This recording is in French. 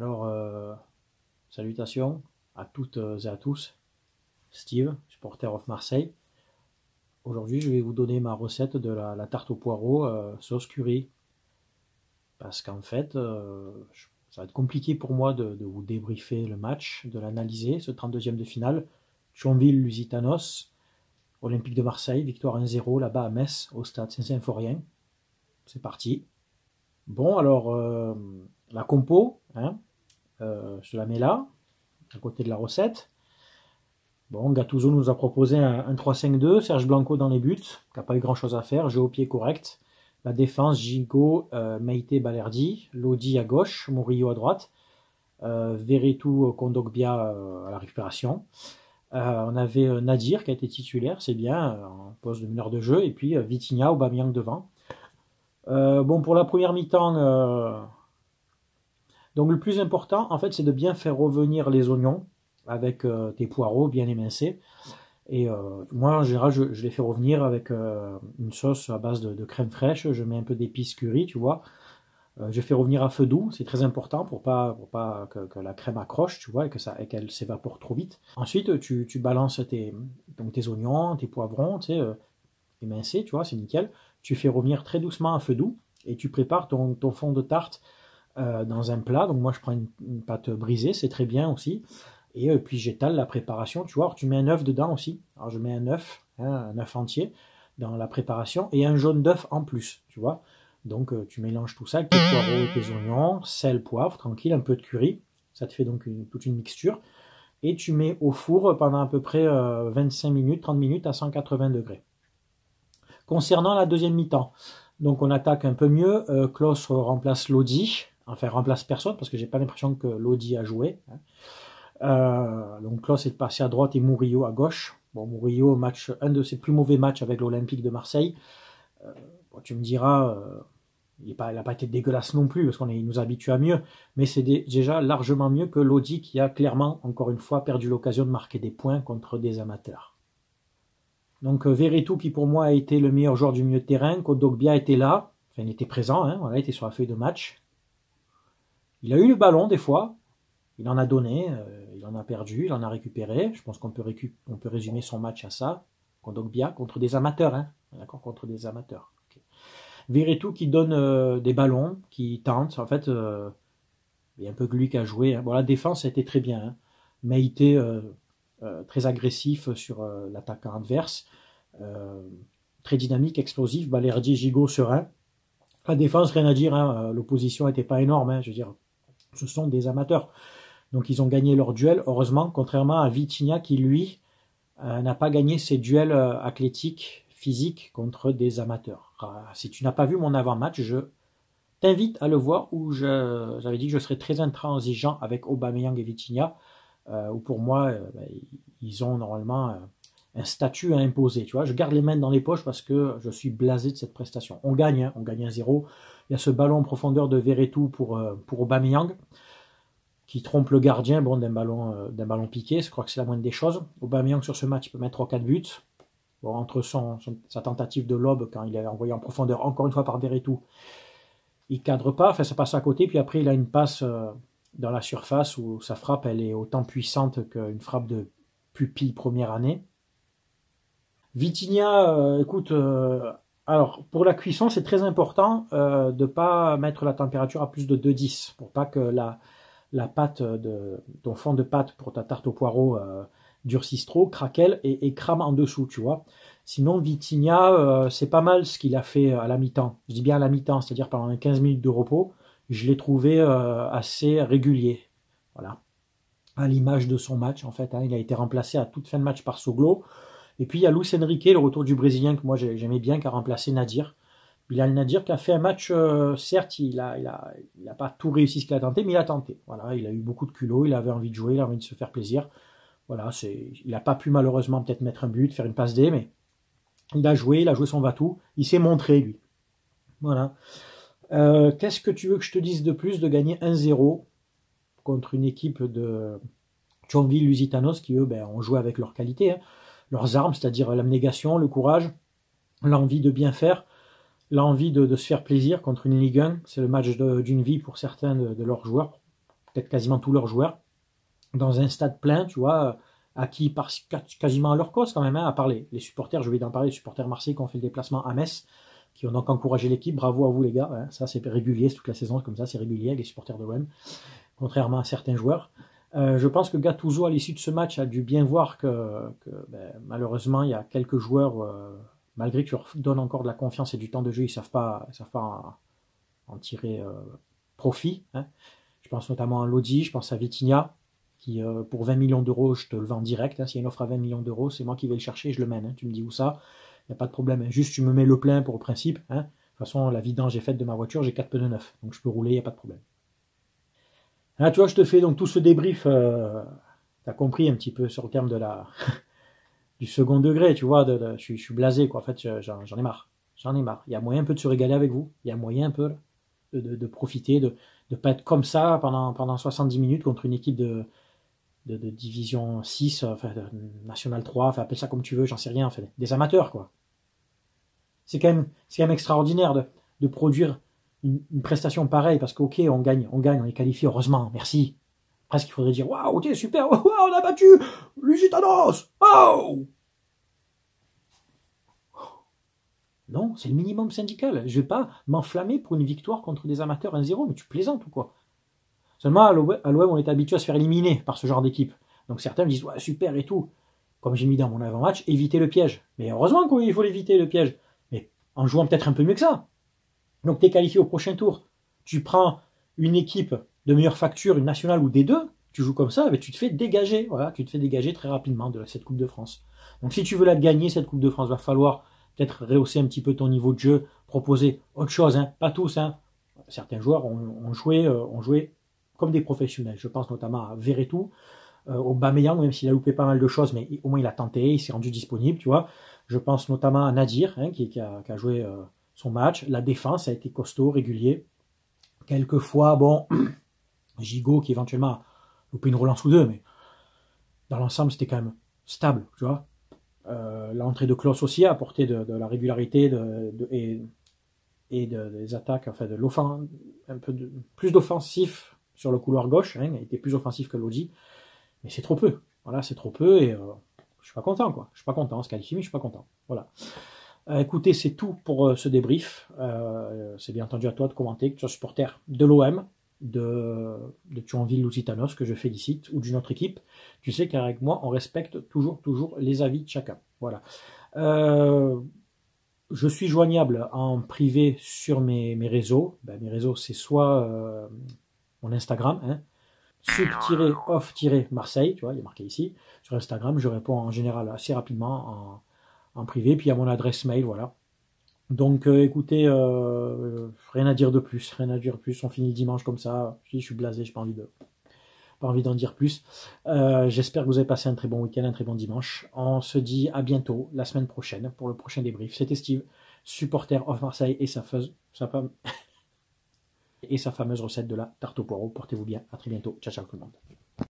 Alors, salutations à toutes et à tous. Steve, supporter of Marseille. Aujourd'hui, je vais vous donner ma recette de la tarte au poireau sauce curry. Parce qu'en fait, ça va être compliqué pour moi de vous débriefer le match, de l'analyser, ce 32e de finale. Thionville-Lusitanos, Olympique de Marseille, victoire 1-0 là-bas à Metz, au stade Saint-Symphorien. C'est parti. Bon, alors, la compo, hein, je la mets là, à côté de la recette. Bon, Gattuso nous a proposé un 3-5-2, Serge Blanco dans les buts, qui n'a pas eu grand chose à faire, jeu au pied correct. La défense, Gigot, Meite, Balerdi, Lodi à gauche, Murillo à droite, Veretout, Kondogbia à la récupération. On avait Nadir qui a été titulaire, c'est bien, en poste de meneur de jeu, et puis Vitinha, Aubameyang devant. Bon, pour la première mi-temps, donc le plus important, en fait, c'est de bien faire revenir les oignons avec tes poireaux bien émincés. Et moi, en général, je les fais revenir avec une sauce à base de crème fraîche. Je mets un peu d'épices curry, tu vois. Je fais revenir à feu doux, c'est très important pour pas que la crème accroche, tu vois, et qu'elle s'évapore trop vite. Ensuite, tu balances donc tes oignons, tes poivrons, tu sais, émincés, tu vois, c'est nickel. Tu fais revenir très doucement à feu doux et tu prépares ton fond de tarte dans un plat. Donc moi, je prends une pâte brisée, c'est très bien aussi. Et puis j'étale la préparation, tu vois. Alors, tu mets un œuf dedans aussi. Alors je mets un œuf, hein, un œuf entier dans la préparation et un jaune d'œuf en plus, tu vois. Donc tu mélanges tout ça avec tes poireaux et tes oignons, sel, poivre, tranquille, un peu de curry. Ça te fait donc toute une mixture. Et tu mets au four pendant à peu près 25 minutes, 30 minutes à 180 degrés. Concernant la deuxième mi-temps, donc on attaque un peu mieux. Klaus remplace Lodi. Enfin, remplace personne parce que j'ai pas l'impression que Lodi a joué. Hein. Donc Klaus est passé à droite et Murillo à gauche. Bon, Murillo, un de ses plus mauvais matchs avec l'Olympique de Marseille. Bon, tu me diras, il n'a pas été dégueulasse non plus, parce il nous habitue à mieux. Mais c'est déjà largement mieux que Lodi, qui a clairement, encore une fois, perdu l'occasion de marquer des points contre des amateurs. Donc Veretout, qui pour moi a été le meilleur joueur du milieu de terrain. Kondogbia était là, enfin il était présent, hein, voilà, il était sur la feuille de match. Il a eu le ballon des fois, il en a donné, il en a perdu, il en a récupéré. Je pense qu'on peut résumer son match à ça. Kondogbia contre des amateurs, hein, d'accord, contre des amateurs. Okay. Veretout qui donne des ballons, qui tente. En fait, il y a un peu que lui qui a joué. Hein. Bon, la défense a été très bien. Hein. Meite très agressif sur l'attaquant adverse, très dynamique, explosif. Balerdi, Gigot, serein. La défense, rien à dire. Hein. L'opposition n'était pas énorme. Hein. Je veux dire, ce sont des amateurs. Donc ils ont gagné leur duel, heureusement, contrairement à Vitinha qui, lui, n'a pas gagné ses duels athlétiques, physiques, contre des amateurs. Si tu n'as pas vu mon avant-match, je t'invite à le voir, où j'avais dit que je serais très intransigeant avec Aubameyang et Vitinha, où pour moi, ils ont normalement un statut à imposer. Tu vois, je garde les mains dans les poches parce que je suis blasé de cette prestation. On gagne, hein, on gagne 1-0. Il y a ce ballon en profondeur de Veretout pour Aubameyang, qui trompe le gardien d'un ballon piqué. Je crois que c'est la moindre des choses. Aubameyang sur ce match, il peut mettre 3-4 buts. Bon, entre sa tentative de lob, quand il est envoyé en profondeur, encore une fois par Veretout, il cadre pas, enfin ça passe à côté, puis après il a une passe dans la surface où sa frappe elle est autant puissante qu'une frappe de pupille première année. Vitinha, écoute, alors pour la cuisson c'est très important de ne pas mettre la température à plus de 210 pour pas que la pâte ton fond de pâte pour ta tarte au poireau durcisse trop, craquelle et crame en dessous, tu vois. Sinon, Vitinha, c'est pas mal ce qu'il a fait à la mi-temps. Je dis bien à la mi-temps, c'est-à-dire pendant les 15 minutes de repos, je l'ai trouvé assez régulier. Voilà. À l'image de son match, en fait. Hein, il a été remplacé à toute fin de match par Soglo. Et puis il y a Luis Enrique, le retour du Brésilien, que moi j'aimais bien, qui a remplacé Nadir. Bilal Nadir qui a fait un match, certes, il a pas tout réussi ce qu'il a tenté, mais il a tenté. Voilà, il a eu beaucoup de culot, il avait envie de jouer, il a envie de se faire plaisir. Voilà, il n'a pas pu malheureusement peut-être mettre un but, faire une passe D, mais il a joué son va-tout, il s'est montré lui. Voilà. Qu'est-ce que tu veux que je te dise de plus de gagner 1-0 contre une équipe de Thionville-Lusitanos qui eux ont joué avec leurs qualités, hein, leurs armes, c'est-à-dire l'abnégation, le courage, l'envie de bien faire, l'envie de se faire plaisir contre une Ligue 1. C'est le match d'une vie pour certains de leurs joueurs, peut-être quasiment tous leurs joueurs, dans un stade plein, tu vois, acquis par quasiment à leur cause quand même, hein, à part les supporters, je vais en parler, les supporters marseillais qui ont fait le déplacement à Metz, qui ont donc encouragé l'équipe, bravo à vous les gars, hein, ça c'est régulier, c'est toute la saison comme ça, c'est régulier, les supporters de l'OM, contrairement à certains joueurs. Je pense que Gattuso, à l'issue de ce match, a dû bien voir que malheureusement, il y a quelques joueurs, malgré que je leur donne encore de la confiance et du temps de jeu, ils ne savent pas en tirer profit. Hein. Je pense notamment à Lodi, je pense à Vitinha, qui pour 20 millions d'euros, je te le vends direct. Hein. S'il y a une offre à 20 millions d'euros, c'est moi qui vais le chercher, je le mène. Hein. Tu me dis où ça, il n'y a pas de problème. Hein. Juste, tu me mets le plein pour le principe. Hein. De toute façon, la vidange est faite de ma voiture, j'ai 4 pneus neufs, donc je peux rouler, il n'y a pas de problème. Là, tu vois, je te fais donc tout ce débrief, tu as compris un petit peu sur le terme de du second degré, tu vois, je suis blasé, quoi. En fait, j'en ai marre. J'en ai marre. Il y a moyen un peu de se régaler avec vous. Il y a moyen un peu de profiter, de ne pas être comme ça pendant 70 minutes contre une équipe de division 6, enfin, de National 3, enfin, appelle ça comme tu veux, j'en sais rien, enfin, des amateurs, quoi. C'est quand même extraordinaire de produire une prestation pareille, parce qu'ok, on gagne, on est qualifié, heureusement, merci. Presque il faudrait dire, waouh, ok, super, wow, on a battu Lusitanos, oh! Non, c'est le minimum syndical. Je vais pas m'enflammer pour une victoire contre des amateurs 1-0, mais tu plaisantes ou quoi? Seulement, à l'OM, on est habitué à se faire éliminer par ce genre d'équipe. Donc certains me disent, ouais, super et tout. Comme j'ai mis dans mon avant-match, éviter le piège. Mais heureusement qu'il faut l'éviter, le piège. Mais en jouant peut-être un peu mieux que ça. Donc tu es qualifié au prochain tour. Tu prends une équipe de meilleure facture, une nationale ou des deux, tu joues comme ça, mais tu te fais dégager. Voilà, tu te fais dégager très rapidement de cette Coupe de France. Donc si tu veux la gagner, cette Coupe de France, il va falloir peut-être rehausser un petit peu ton niveau de jeu, proposer autre chose. Hein. Pas tous. Hein. Certains joueurs ont joué comme des professionnels. Je pense notamment à Verretou, Aubameyang, même s'il a loupé pas mal de choses, mais au moins il a tenté, il s'est rendu disponible, tu vois. Je pense notamment à Nadir, hein, qui a joué son match. La défense a été costaud, régulier. Quelquefois, bon, Gigot qui éventuellement a loupé une relance ou deux, mais dans l'ensemble, c'était quand même stable, tu vois. L'entrée de Klose aussi a apporté de la régularité et des attaques, enfin de l'offense, un peu plus d'offensif sur le couloir gauche, hein, il a été plus offensif que Lodi, mais c'est trop peu. Voilà, c'est trop peu et je suis pas content, quoi. Je suis pas content, on se qualifie, mais je suis pas content. Voilà. Écoutez, c'est tout pour ce débrief. C'est bien entendu à toi de commenter, que tu sois supporter de l'OM, de Thionville-Lusitanos, que je félicite, ou d'une autre équipe. Tu sais qu'avec moi, on respecte toujours les avis de chacun. Voilà. Je suis joignable en privé sur mes réseaux. Ben, mes réseaux, c'est soit mon Instagram, hein, sub-off-marseille, tu vois, il est marqué ici. Sur Instagram, je réponds en général assez rapidement en privé, puis à mon adresse mail, voilà. Donc écoutez, rien à dire de plus, on finit le dimanche comme ça, je suis blasé, j'ai pas envie d'en dire plus. J'espère que vous avez passé un très bon week-end, un très bon dimanche. On se dit à bientôt, la semaine prochaine, pour le prochain débrief. C'était Steve, supporter of Marseille et sa fameuse recette de la tarte au poireau. Portez-vous bien, à très bientôt. Ciao, ciao tout le monde.